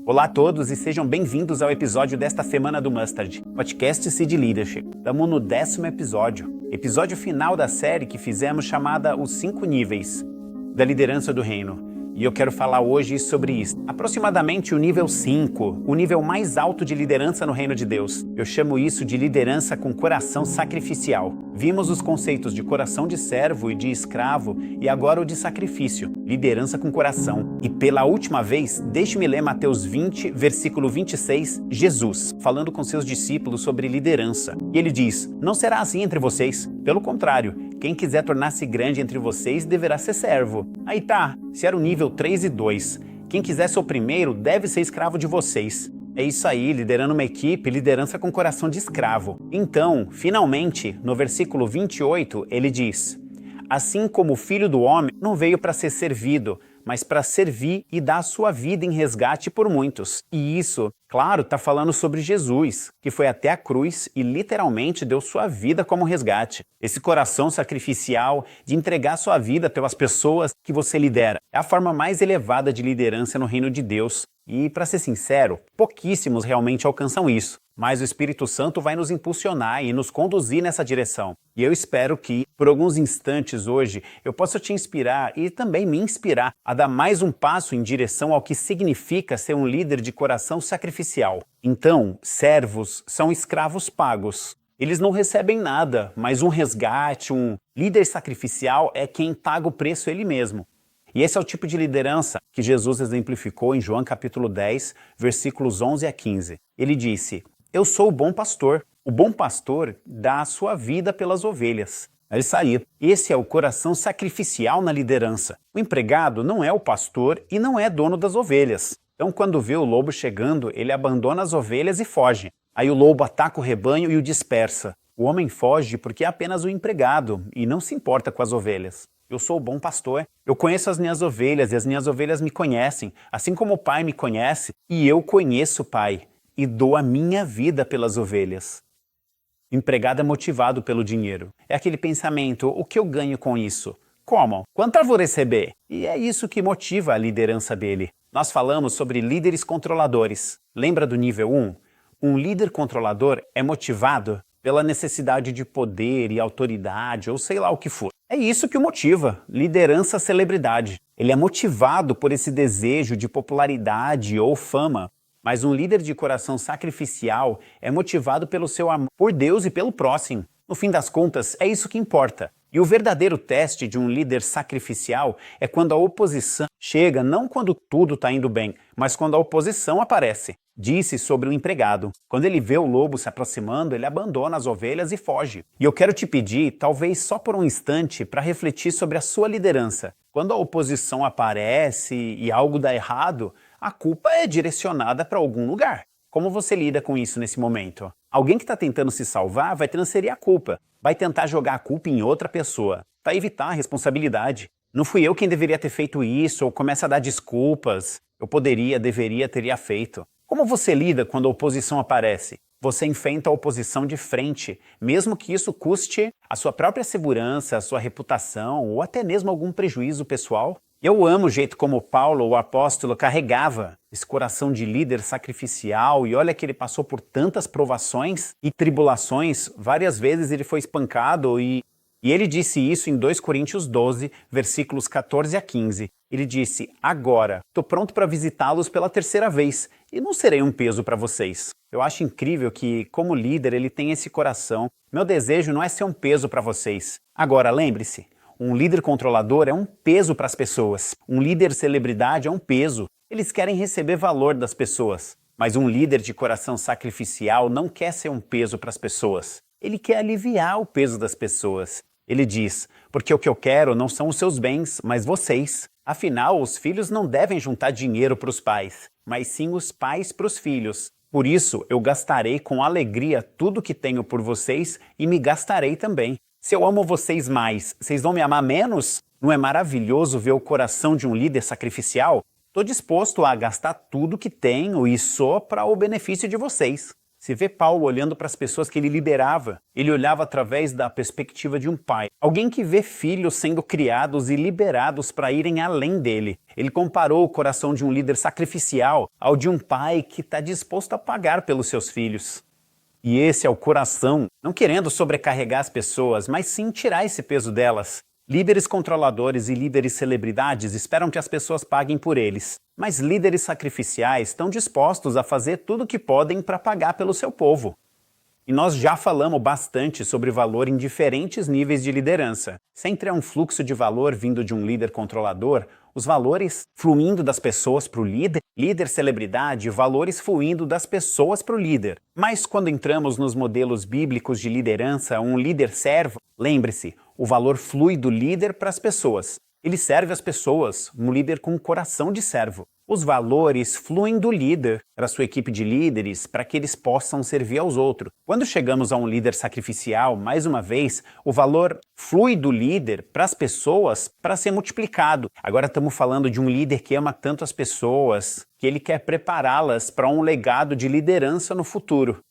Olá a todos e sejam bem-vindos ao episódio desta semana do Mustard, podcast Seed Leadership. Estamos no 10º episódio final da série que fizemos chamada Os 5 Níveis da Liderança do Reino. E eu quero falar hoje sobre isso. Aproximadamente o nível 5, o nível mais alto de liderança no reino de Deus. Eu chamo isso de liderança com coração sacrificial. Vimos os conceitos de coração de servo e de escravo e agora o de sacrifício, liderança com coração. E pela última vez, deixe-me ler Mateus 20, versículo 26, Jesus, falando com seus discípulos sobre liderança. E ele diz, não será assim entre vocês, pelo contrário, quem quiser tornar-se grande entre vocês deverá ser servo. Aí tá, se era o nível 3 e 2. Quem quiser ser o primeiro deve ser escravo de vocês. É isso aí, liderando uma equipe, liderança com coração de escravo. Então, finalmente, no versículo 28, ele diz, assim como o Filho do Homem não veio para ser servido, mas para servir e dar a sua vida em resgate por muitos. E isso, claro, está falando sobre Jesus, que foi até a cruz e literalmente deu sua vida como resgate. Esse coração sacrificial de entregar sua vida pelas pessoas que você lidera é a forma mais elevada de liderança no reino de Deus. E, para ser sincero, pouquíssimos realmente alcançam isso. Mas o Espírito Santo vai nos impulsionar e nos conduzir nessa direção. E eu espero que, por alguns instantes hoje, eu possa te inspirar e também me inspirar a dar mais um passo em direção ao que significa ser um líder de coração sacrificial. Então, servos são escravos pagos. Eles não recebem nada, mas um resgate, um líder sacrificial é quem paga o preço ele mesmo. E esse é o tipo de liderança que Jesus exemplificou em João capítulo 10, versículos 11 a 15. Ele disse, eu sou o bom pastor. O bom pastor dá a sua vida pelas ovelhas. É isso aí. Esse é o coração sacrificial na liderança. O empregado não é o pastor e não é dono das ovelhas. Então, quando vê o lobo chegando, ele abandona as ovelhas e foge. Aí o lobo ataca o rebanho e o dispersa. O homem foge porque é apenas o empregado e não se importa com as ovelhas. Eu sou o bom pastor. Eu conheço as minhas ovelhas e as minhas ovelhas me conhecem, assim como o Pai me conhece e eu conheço o Pai e dou a minha vida pelas ovelhas. O empregado é motivado pelo dinheiro. É aquele pensamento, o que eu ganho com isso? Como? Quanto eu vou receber? E é isso que motiva a liderança dele. Nós falamos sobre líderes controladores. Lembra do nível 1? Um líder controlador é motivado pela necessidade de poder e autoridade, ou sei lá o que for. É isso que o motiva, liderança celebridade. Ele é motivado por esse desejo de popularidade ou fama, mas um líder de coração sacrificial é motivado pelo seu amor por Deus e pelo próximo. No fim das contas, é isso que importa. E o verdadeiro teste de um líder sacrificial é quando a oposição chega, não quando tudo está indo bem, mas quando a oposição aparece. Disse sobre o empregado. Quando ele vê o lobo se aproximando, ele abandona as ovelhas e foge. E eu quero te pedir, talvez só por um instante, para refletir sobre a sua liderança. Quando a oposição aparece e algo dá errado, a culpa é direcionada para algum lugar. Como você lida com isso nesse momento? Alguém que está tentando se salvar vai transferir a culpa. Vai tentar jogar a culpa em outra pessoa, para evitar a responsabilidade. Não fui eu quem deveria ter feito isso, ou começa a dar desculpas. Eu poderia, deveria, teria feito. Como você lida quando a oposição aparece? Você enfrenta a oposição de frente, mesmo que isso custe a sua própria segurança, a sua reputação ou até mesmo algum prejuízo pessoal? Eu amo o jeito como Paulo, o apóstolo, carregava esse coração de líder sacrificial e olha que ele passou por tantas provações e tribulações. Várias vezes ele foi espancado e ele disse isso em 2 Coríntios 12, versículos 14 a 15. Ele disse, agora, estou pronto para visitá-los pela 3ª vez e não serei um peso para vocês. Eu acho incrível que, como líder, ele tem esse coração. Meu desejo não é ser um peso para vocês. Agora, lembre-se, um líder controlador é um peso para as pessoas. Um líder celebridade é um peso. Eles querem receber valor das pessoas. Mas um líder de coração sacrificial não quer ser um peso para as pessoas. Ele quer aliviar o peso das pessoas. Ele diz, porque o que eu quero não são os seus bens, mas vocês. Afinal, os filhos não devem juntar dinheiro para os pais, mas sim os pais para os filhos. Por isso, eu gastarei com alegria tudo que tenho por vocês e me gastarei também. Se eu amo vocês mais, vocês vão me amar menos? Não é maravilhoso ver o coração de um líder sacrificial? Estou disposto a gastar tudo que tenho e sou para o benefício de vocês. Se vê Paulo olhando para as pessoas que ele liderava, ele olhava através da perspectiva de um pai. Alguém que vê filhos sendo criados e liberados para irem além dele. Ele comparou o coração de um líder sacrificial ao de um pai que está disposto a pagar pelos seus filhos. E esse é o coração, não querendo sobrecarregar as pessoas, mas sim tirar esse peso delas. Líderes controladores e líderes celebridades esperam que as pessoas paguem por eles, mas líderes sacrificiais estão dispostos a fazer tudo o que podem para pagar pelo seu povo. E nós já falamos bastante sobre valor em diferentes níveis de liderança. Sempre há um fluxo de valor vindo de um líder controlador, os valores fluindo das pessoas para o líder, líder celebridade, valores fluindo das pessoas para o líder. Mas quando entramos nos modelos bíblicos de liderança, um líder servo, lembre-se, o valor flui do líder para as pessoas. Ele serve as pessoas, um líder com um coração de servo. Os valores fluem do líder para a sua equipe de líderes para que eles possam servir aos outros. Quando chegamos a um líder sacrificial, mais uma vez, o valor flui do líder para as pessoas para ser multiplicado. Agora estamos falando de um líder que ama tanto as pessoas que ele quer prepará-las para um legado de liderança no futuro.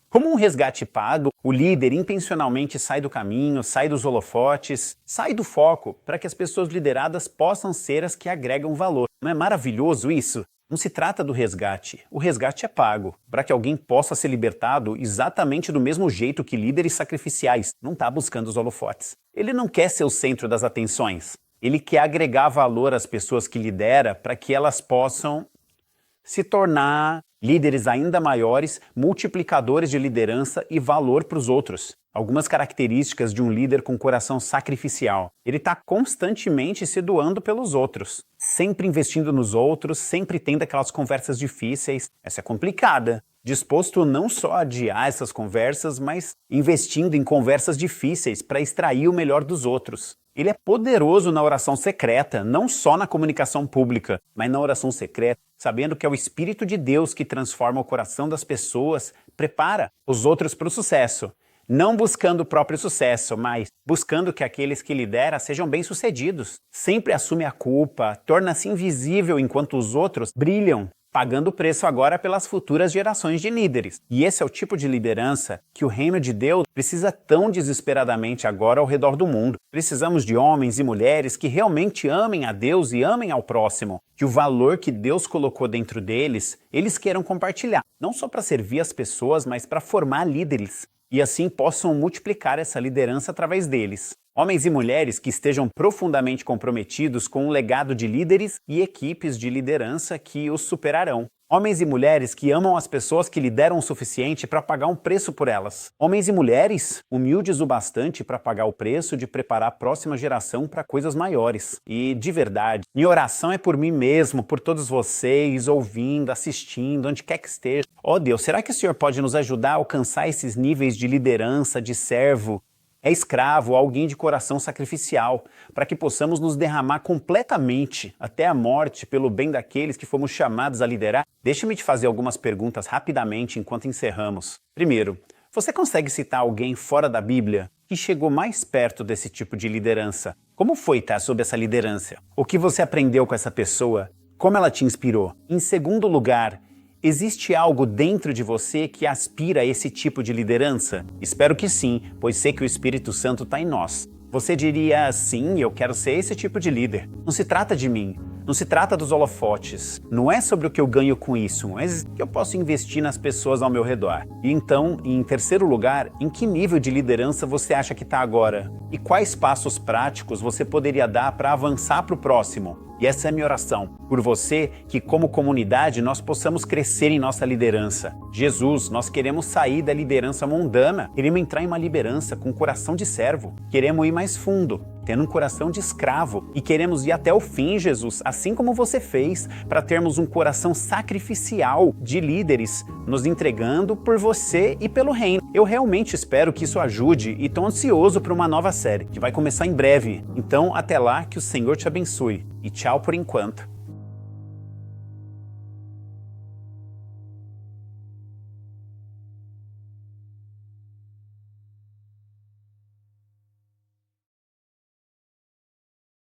Como um resgate pago, o líder intencionalmente sai do caminho, sai dos holofotes, sai do foco para que as pessoas lideradas possam ser as que agregam valor. Não é maravilhoso isso? Não se trata do resgate. O resgate é pago para que alguém possa ser libertado exatamente do mesmo jeito que líderes sacrificiais. Não está buscando os holofotes. Ele não quer ser o centro das atenções. Ele quer agregar valor às pessoas que lidera para que elas possam se tornar líderes ainda maiores, multiplicadores de liderança e valor para os outros. Algumas características de um líder com coração sacrificial. Ele está constantemente se doando pelos outros, sempre investindo nos outros, sempre tendo aquelas conversas difíceis. Essa é complicada. Disposto não só a adiar essas conversas, mas investindo em conversas difíceis para extrair o melhor dos outros. Ele é poderoso na oração secreta, não só na comunicação pública, mas na oração secreta, sabendo que é o Espírito de Deus que transforma o coração das pessoas, prepara os outros para o sucesso. Não buscando o próprio sucesso, mas buscando que aqueles que lidera sejam bem-sucedidos. Sempre assume a culpa, torna-se invisível enquanto os outros brilham, pagando o preço agora pelas futuras gerações de líderes. E esse é o tipo de liderança que o reino de Deus precisa tão desesperadamente agora ao redor do mundo. Precisamos de homens e mulheres que realmente amem a Deus e amem ao próximo, que o valor que Deus colocou dentro deles, eles queiram compartilhar, não só para servir as pessoas, mas para formar líderes, e assim possam multiplicar essa liderança através deles. Homens e mulheres que estejam profundamente comprometidos com um legado de líderes e equipes de liderança que os superarão. Homens e mulheres que amam as pessoas que lideram o suficiente para pagar um preço por elas. Homens e mulheres humildes o bastante para pagar o preço de preparar a próxima geração para coisas maiores. E, de verdade, minha oração é por mim mesmo, por todos vocês, ouvindo, assistindo, onde quer que esteja. Oh Deus, será que o Senhor pode nos ajudar a alcançar esses níveis de liderança, de servo, escravo, alguém de coração sacrificial, para que possamos nos derramar completamente até a morte pelo bem daqueles que fomos chamados a liderar? Deixa-me te fazer algumas perguntas rapidamente enquanto encerramos. Primeiro, você consegue citar alguém fora da Bíblia que chegou mais perto desse tipo de liderança? Como foi estar sob essa liderança? O que você aprendeu com essa pessoa? Como ela te inspirou? Em segundo lugar, existe algo dentro de você que aspira a esse tipo de liderança? Espero que sim, pois sei que o Espírito Santo está em nós. Você diria, sim, eu quero ser esse tipo de líder. Não se trata de mim, não se trata dos holofotes, não é sobre o que eu ganho com isso, mas que eu posso investir nas pessoas ao meu redor. E então, em terceiro lugar, em que nível de liderança você acha que está agora? E quais passos práticos você poderia dar para avançar para o próximo? E essa é a minha oração, por você, que como comunidade nós possamos crescer em nossa liderança. Jesus, nós queremos sair da liderança mundana, queremos entrar em uma liderança com coração de servo, queremos ir mais fundo, tendo um coração de escravo, e queremos ir até o fim, Jesus, assim como você fez, para termos um coração sacrificial de líderes, nos entregando por você e pelo reino. Eu realmente espero que isso ajude e estou ansioso para uma nova série, que vai começar em breve. Então, até lá, que o Senhor te abençoe. E tchau por enquanto.